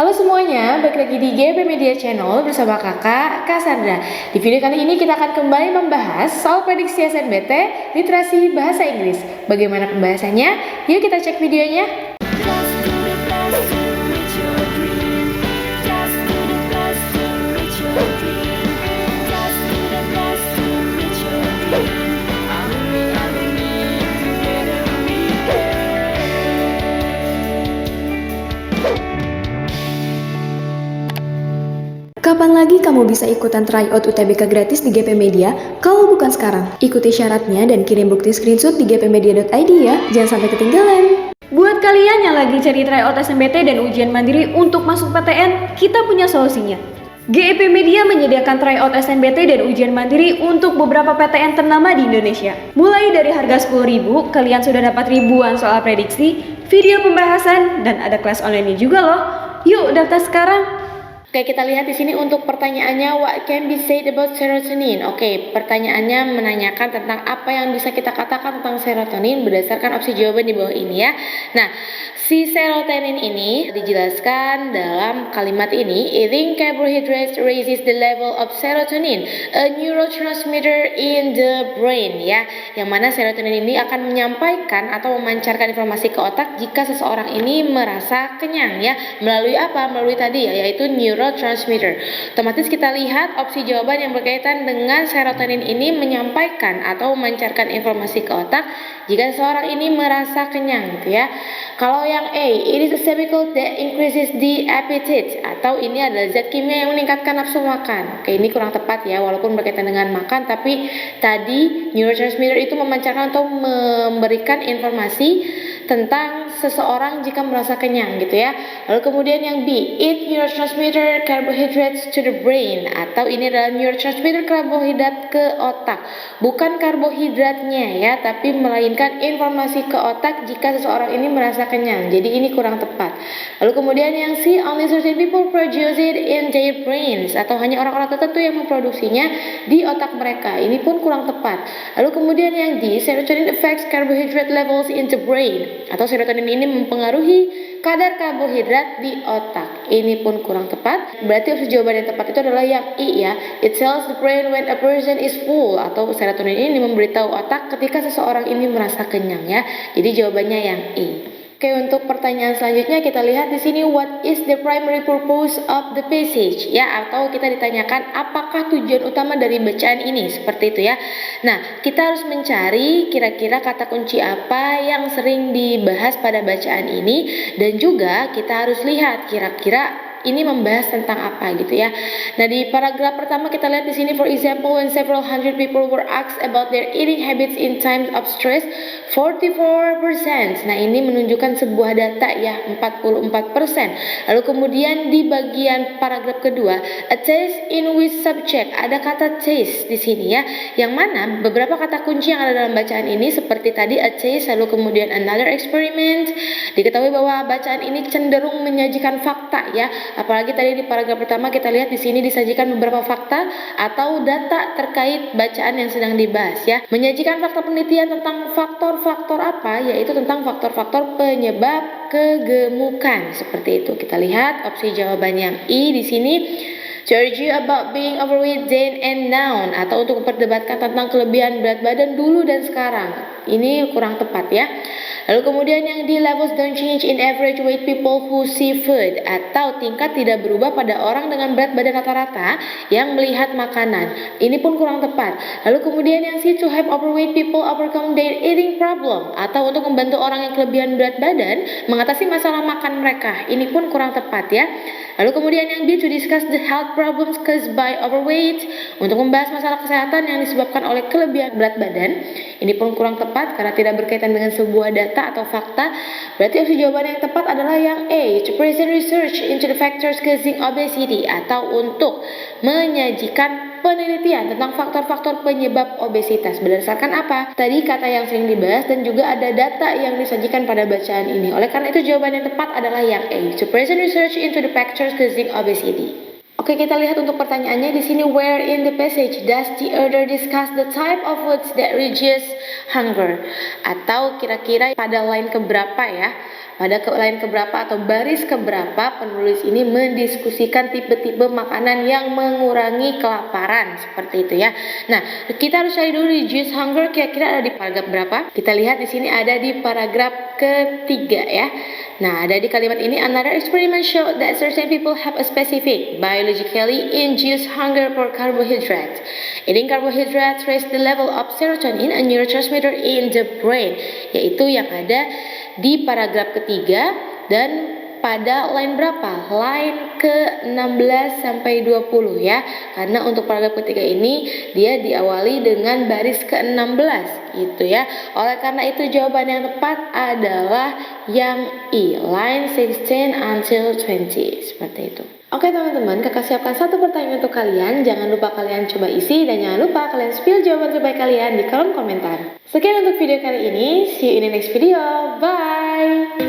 Halo semuanya, balik lagi di GP Media Channel bersama kakak Cassandra. Di video kali ini kita akan kembali membahas soal prediksi SNBT literasi bahasa Inggris. Bagaimana pembahasannya? Yuk kita cek videonya. Kapan lagi kamu bisa ikutan tryout UTBK gratis di GP Media? Kalau bukan sekarang, ikuti syaratnya dan kirim bukti screenshot di gpmedia.id ya, jangan sampai ketinggalan. Buat kalian yang lagi cari tryout SNBT dan ujian mandiri untuk masuk PTN, kita punya solusinya. GEP Media menyediakan tryout SNBT dan ujian mandiri untuk beberapa PTN ternama di Indonesia. Mulai dari harga 10.000, kalian sudah dapat ribuan soal prediksi, video pembahasan, dan ada kelas online juga loh. Yuk daftar sekarang! Oke, kita lihat di sini untuk pertanyaannya, what can be said about serotonin? Oke, pertanyaannya menanyakan tentang apa yang bisa kita katakan tentang serotonin berdasarkan opsi jawaban di bawah ini ya. Nah, si serotonin ini dijelaskan dalam kalimat ini, eating carbohydrates raises the level of serotonin, a neurotransmitter in the brain ya. Yang mana serotonin ini akan menyampaikan atau memancarkan informasi ke otak jika seseorang ini merasa kenyang ya. Melalui apa? Melalui tadi ya, yaitu neurotransmitter. Otomatis kita lihat opsi jawaban yang berkaitan dengan serotonin ini menyampaikan atau memancarkan informasi ke otak jika seseorang ini merasa kenyang gitu ya. Kalau yang A, it is a chemical that increases the appetite, atau ini adalah zat kimia yang meningkatkan nafsu makan. Oke, ini kurang tepat ya, walaupun berkaitan dengan makan, tapi tadi neurotransmitter itu memancarkan atau memberikan informasi tentang seseorang jika merasa kenyang gitu ya. Lalu kemudian yang B, it neurotransmitter carbohydrates to the brain, atau ini adalah neurotransmitter karbohidrat ke otak. Bukan karbohidratnya ya, tapi melainkan informasi ke otak jika seseorang ini merasa kenyang. Jadi ini kurang tepat. Lalu kemudian yang C, only certain people produce it in their brains, atau hanya orang-orang tertentu yang memproduksinya di otak mereka. Ini pun kurang tepat. Lalu kemudian yang D, serotonin affects carbohydrate levels in the brain, atau serotonin ini mempengaruhi kadar karbohidrat di otak. Ini pun kurang tepat. Berarti opsi jawaban yang tepat itu adalah yang I ya. It tells the brain when a person is full, atau serotonin ini memberitahu otak ketika seseorang ini merasa kenyang ya. Jadi jawabannya yang I. Oke, untuk pertanyaan selanjutnya kita lihat di sini, what is the primary purpose of the passage ya, atau kita ditanyakan apakah tujuan utama dari bacaan ini, seperti itu ya. Nah, kita harus mencari kira-kira kata kunci apa yang sering dibahas pada bacaan ini, dan juga kita harus lihat kira-kira ini membahas tentang apa gitu ya. Nah, di paragraf pertama kita lihat di sini, for example, when several hundred people were asked about their eating habits in times of stress, 44%. Nah, ini menunjukkan sebuah data ya, 44%. Lalu kemudian di bagian paragraf kedua, a taste in which subject, ada kata taste di sini ya, yang mana beberapa kata kunci yang ada dalam bacaan ini seperti tadi a taste, lalu kemudian another experiment. Diketahui bahwa bacaan ini cenderung menyajikan fakta ya. Apalagi tadi di paragraf pertama kita lihat di sini disajikan beberapa fakta atau data terkait bacaan yang sedang dibahas ya. Menyajikan fakta penelitian tentang faktor-faktor apa, yaitu tentang faktor-faktor penyebab kegemukan. Seperti itu. Kita lihat opsi jawaban yang I di sini. To argue about being overweight then and now, atau untuk memperdebatkan tentang kelebihan berat badan dulu dan sekarang. Ini kurang tepat ya. Lalu kemudian yang di levels don't change in average weight people who see food, atau tingkat tidak berubah pada orang dengan berat badan rata-rata yang melihat makanan. Ini pun kurang tepat. Lalu kemudian yang C, to help overweight people overcome their eating problem, atau untuk membantu orang yang kelebihan berat badan mengatasi masalah makan mereka. Ini pun kurang tepat ya. Lalu kemudian yang B, to discuss the health problems caused by overweight, untuk membahas masalah kesehatan yang disebabkan oleh kelebihan berat badan. Ini pun kurang tepat karena tidak berkaitan dengan sebuah data atau fakta. Berarti opsi jawaban yang tepat adalah yang A, to present research into the factors causing obesity, atau untuk menyajikan penelitian tentang faktor-faktor penyebab obesitas. Berdasarkan apa? Tadi kata yang sering dibahas dan juga ada data yang disajikan pada bacaan ini. Oleh karena itu jawaban yang tepat adalah yang A, to present research into the factors causing obesity. Oke, kita lihat untuk pertanyaannya di sini, where in the passage does the author discuss the type of foods that reduce hunger? Atau kira-kira pada line keberapa ya? pada line keberapa atau baris keberapa penulis ini mendiskusikan tipe-tipe makanan yang mengurangi kelaparan, seperti itu ya. Nah, kita harus cari dulu reduce hunger kira-kira ada di paragraf berapa. Kita lihat di sini ada di paragraf ketiga ya. Nah, ada di kalimat ini, another experiment showed that certain people have a specific biologically induced hunger for carbohydrates. Eating carbohydrates raise the level of serotonin, a neurotransmitter in the brain, yaitu yang ada di paragraf ketiga dan pada line berapa? Line ke-16 sampai 20 ya. Karena untuk paragraf ketiga ini dia diawali dengan baris ke-16 gitu ya. Oleh karena itu jawaban yang tepat adalah yang I, line 16 until 20. Seperti itu. Oke teman-teman, kakak siapkan satu pertanyaan untuk kalian. Jangan lupa kalian coba isi dan jangan lupa kalian spill jawaban terbaik kalian di kolom komentar. Sekian untuk video kali ini. See you in the next video. Bye.